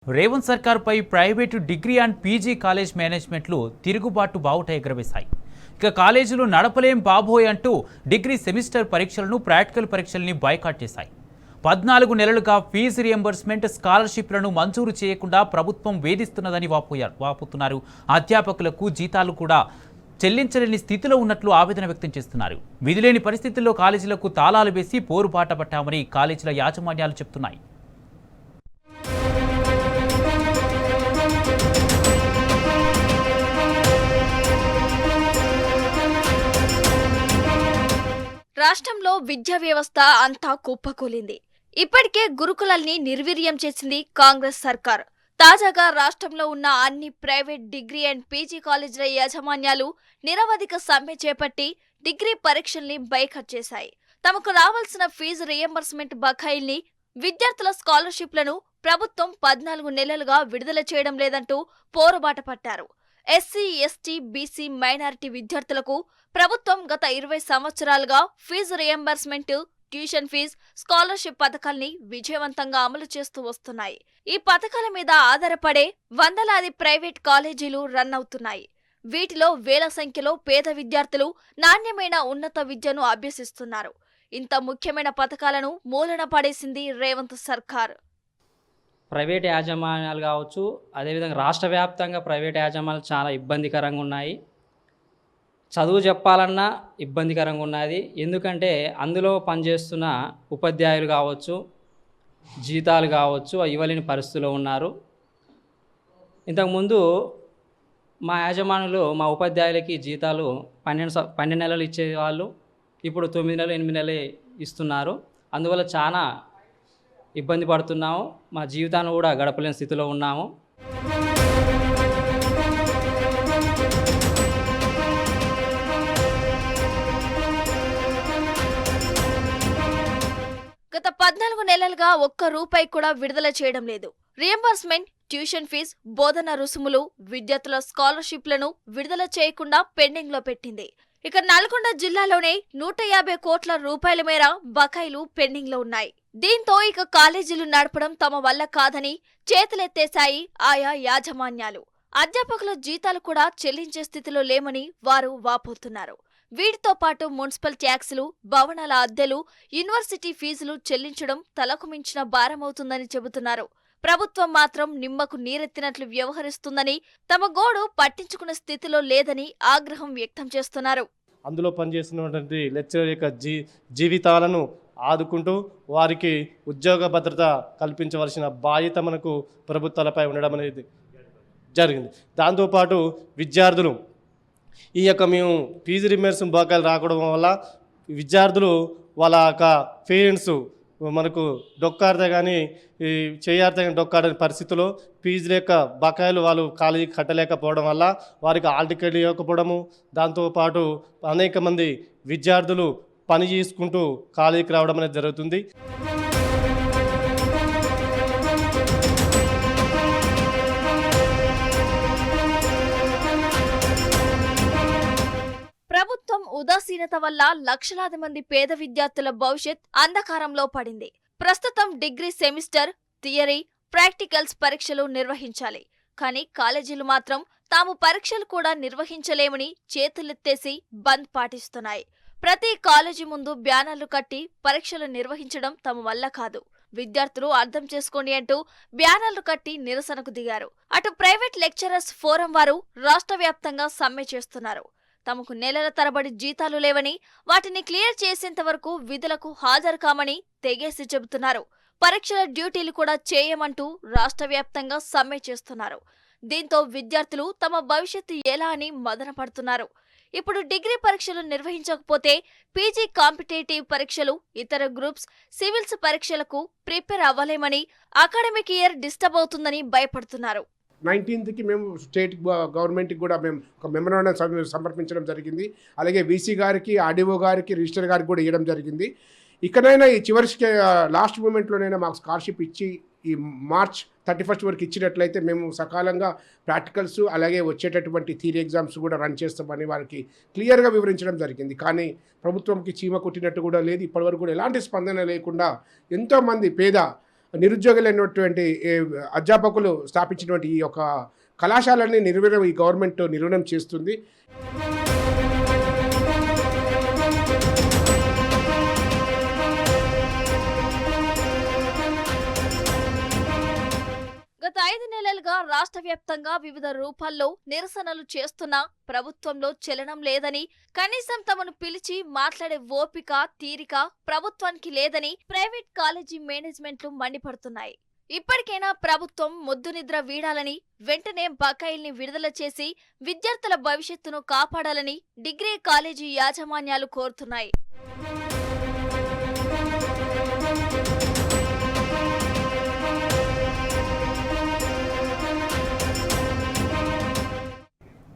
రేవంత్ సర్కార్పై private degree and PG college మేనేజ్మెంట్లు తిరుగుబాటు బావుట ఎగరవేశాయి. ఇక కాలేజీలు నడపలేం బాబోయ్ అంటూ డిగ్రీ సెమిస్టర్ పరీక్షలను ప్రాక్టికల్ పరీక్షల్ని బాయ్కాట్ చేశాయి. 14 నెలలుగా ఫీజు రియంబర్స్మెంట్ స్కాలర్షిప్లను మంజూరు చేయకుండా ప్రభుత్వం వేధిస్తున్నదని వాపోతున్నారు. అధ్యాపకులకు జీతాలు కూడా చెల్లించలేని స్థితిలో ఉన్నట్లు ఆవేదన వ్యక్తం చేస్తున్నారు. విధిలేని పరిస్థితుల్లో కాలేజీలకు తాళాలు వేసి పోరుబాట పట్టామని కాలేజీల యాజమాన్యాలు చెప్తున్నాయి. రాష్ట్రంలో విద్యా వ్యవస్థ అంతా కుప్పకూలింది. ఇప్పటికే గురుకులాల్ని నిర్వీర్యం చేసింది కాంగ్రెస్ సర్కార్. తాజాగా రాష్ట్రంలో ఉన్న అన్ని ప్రైవేట్ డిగ్రీ అండ్ పీజీ కాలేజీల యాజమాన్యాలు నిరవధిక సమ్మె చేపట్టి డిగ్రీ పరీక్షల్ని బైకాట్ చేశాయి. తమకు రావాల్సిన ఫీజు రియంబర్స్మెంట్ బకాయిల్ని, విద్యార్థుల స్కాలర్షిప్లను ప్రభుత్వం 14 నెలలుగా విడుదల చేయడం లేదంటూ పోరుబాట పట్టారు. ఎస్సీ, ఎస్టీ, బీసీ, మైనారిటీ విద్యార్థులకు ప్రభుత్వం గత 20 సంవత్సరాలుగా fee reimbursement, tuition fee, scholarship పథకాల్ని విజయవంతంగా అమలు చేస్తూ వస్తున్నాయి. ఈ పథకాల మీద ఆధారపడే వందలాది ప్రైవేట్ కాలేజీలు రన్ అవుతున్నాయి. వీటిలో వేల సంఖ్యలో పేద విద్యార్థులు నాణ్యమైన ఉన్నత విద్యను అభ్యసిస్తున్నారు. ఇంత ముఖ్యమైన పథకాలను మూలన పడేసింది రేవంత్ సర్కార్. ప్రైవేట్ యాజమాన్యాలు కావచ్చు, అదేవిధంగా రాష్ట్ర వ్యాప్తంగా ప్రైవేట్ యాజమాన్యాలు చాలా ఇబ్బందికరంగా ఉన్నాయి. చదువు చెప్పాలన్నా ఇబ్బందికరంగా ఉన్నది. ఎందుకంటే అందులో పనిచేస్తున్న ఉపాధ్యాయులు కావచ్చు, జీతాలు కావచ్చు ఇవ్వలేని పరిస్థితిలో ఉన్నారు. ఇంతకుముందు మా యాజమానులు మా ఉపాధ్యాయులకి జీతాలు 12 నెలలు ఇచ్చేవాళ్ళు, ఇప్పుడు 9 నెలలు 8 నెలలు ఇస్తున్నారు. అందువల్ల చాలా ఇబ్బంది పడుతున్నాము. మా జీవితాన్ని కూడా గడపలేని స్థితిలో ఉన్నాము. గత 14 నెలలుగా ఒక్క రూపాయి కూడా విడుదల చేయడం లేదు. రియంబర్స్మెంట్, ట్యూషన్ ఫీజు, బోధన రుసుములు, విద్యార్థుల స్కాలర్షిప్లను విడుదల చేయకుండా పెండింగ్ లో పెట్టింది. ఇక నల్గొండ జిల్లాలోనే 150 కోట్ల రూపాయల మేర బకాయిలు పెండింగ్ లో ఉన్నాయి. దీంతో ఇక కాలేజీలు నడపడం తమ వల్ల కాదని చేతులెత్తేశాయి ఆయా యాజమాన్యాలు. అధ్యాపకుల జీతాలు కూడా చెల్లించే స్థితిలో లేమని వారు వాపోతున్నారు. వీటితో పాటు మున్సిపల్ ట్యాక్సులు, భవనాల అద్దెలు, యూనివర్సిటీ ఫీజులు చెల్లించడం తలకు మించిన భారమవుతుందని చెబుతున్నారు. ప్రభుత్వం మాత్రం నిమ్మకు నీరెత్తినట్లు వ్యవహరిస్తుందని, తమ గోడు పట్టించుకునే స్థితిలో లేదని ఆగ్రహం వ్యక్తం చేస్తున్నారు. అందులో పనిచేస్తున్నటువంటి లెక్చరర్ యొక్క జీవితాలను ఆదుకుంటూ వారికి ఉద్యోగ భద్రత కల్పించవలసిన బాధ్యత మనకు ప్రభుత్వాలపై ఉండడం అనేది జరిగింది. దాంతోపాటు విద్యార్థులు ఈ యొక్క మేము ఫీజు రియంబర్స్మెంట్ బకాయిలు రాకపోవడం వల్ల విద్యార్థులు వాళ్ళ యొక్క పేరెంట్స్ మనకు డొక్కాడితే కానీ చేయాడితే కానీ డొక్కాడని పరిస్థితిలో ఫీజుల యొక్క బకాయిలు వాళ్ళు కాలేజీకి కట్టలేకపోవడం వల్ల వారికి హాల్ టికెట్ ఇవ్వకపోవడము, దాంతోపాటు అనేక మంది విద్యార్థులు పని చేసుకుంటూ కాలేజీకి రావడం అనేది జరుగుతుంది. ప్రభుత్వం ఉదాసీనత వల్ల లక్షలాది మంది పేద విద్యార్థుల భవిష్యత్ అంధకారంలో పడింది. ప్రస్తుతం డిగ్రీ సెమిస్టర్, థియరీ, ప్రాక్టికల్స్ పరీక్షలు నిర్వహించాలి. కానీ కాలేజీలు మాత్రం తాము పరీక్షలు కూడా నిర్వహించలేమని చేతులెత్తేసి బంద్ పాటిస్తున్నాయి. ప్రతి కాలేజీ ముందు బ్యానర్లు కట్టి పరీక్షలు నిర్వహించడం తమ వల్ల కాదు, విద్యార్థులు అర్థం చేసుకోండి అంటూ బ్యానర్లు కట్టి నిరసనకు దిగారు. అటు ప్రైవేట్ లెక్చరర్స్ ఫోరం వారు రాష్ట్ర వ్యాప్తంగా సమ్మె చేస్తున్నారు. తమకు నెలల తరబడి జీతాలు లేవని, వాటిని క్లియర్ చేసేంత వరకు విధులకు హాజరు కామని తెగేసి చెబుతున్నారు. పరీక్షల డ్యూటీలు కూడా చేయమంటూ రాష్ట్ర వ్యాప్తంగా సమ్మె చేస్తున్నారు. దీంతో విద్యార్థులు తమ భవిష్యత్తు ఎలా అని మదన పడుతున్నారు. ఇప్పుడు డిగ్రీ పరీక్షలు నిర్వహించకపోతే పీజీ కాంపిటేటివ్ పరీక్షలు, ఇతర గ్రూప్స్, సివిల్స్ పరీక్షలకు ప్రిపేర్ అవ్వలేమని, అకాడమిక్ ఇయర్ డిస్టర్బ్ అవుతుందని భయపడుతున్నారు. 19కి మేము స్టేట్ గవర్నమెంట్కి కూడా మేము ఒక మెమరాండం సమర్పించడం జరిగింది. అలాగే వీసీ గారికి, ఆర్డీఓ గారికి, రిజిస్టర్ గారికి కూడా ఇవ్వడం జరిగింది. ఇకనైనా ఈ చివరికి లాస్ట్ మూమెంట్లోనైనా మాకు స్కాలర్షిప్ ఇచ్చి ఈ మార్చ్ 31 వరకు ఇచ్చినట్లయితే మేము సకాలంగా ప్రాక్టికల్స్ అలాగే వచ్చేటటువంటి థియరీ ఎగ్జామ్స్ కూడా రన్ చేస్తామని వారికి క్లియర్గా వివరించడం జరిగింది. కానీ ప్రభుత్వంకి చీమ కొట్టినట్టు కూడా లేదు. ఇప్పటివరకు కూడా ఎలాంటి స్పందన లేకుండా ఎంతోమంది పేద నిరుద్యోగులైనటువంటి అధ్యాపకులు స్థాపించినటువంటి ఈ యొక్క కళాశాలని ఈ గవర్నమెంట్ నిర్వహణ చేస్తుంది. గత 5 నెలలుగా రాష్ట్ర వ్యాప్తంగా వివిధ రూపాల్లో నిరసనలు చేస్తున్నా ప్రభుత్వంలో చలనం లేదని, కనీసం తమను పిలిచి మాట్లాడే ఓపిక తీరిక ప్రభుత్వానికి లేదని ప్రైవేట్ కాలేజీ మేనేజ్మెంట్లు మండిపడుతున్నాయి. ఇప్పటికైనా ప్రభుత్వం మొద్దు నిద్ర వీడాలని, వెంటనే బకాయిల్ని విడుదల చేసి విద్యార్థుల భవిష్యత్తును కాపాడాలని డిగ్రీ కాలేజీ యాజమాన్యాలు కోరుతున్నాయి.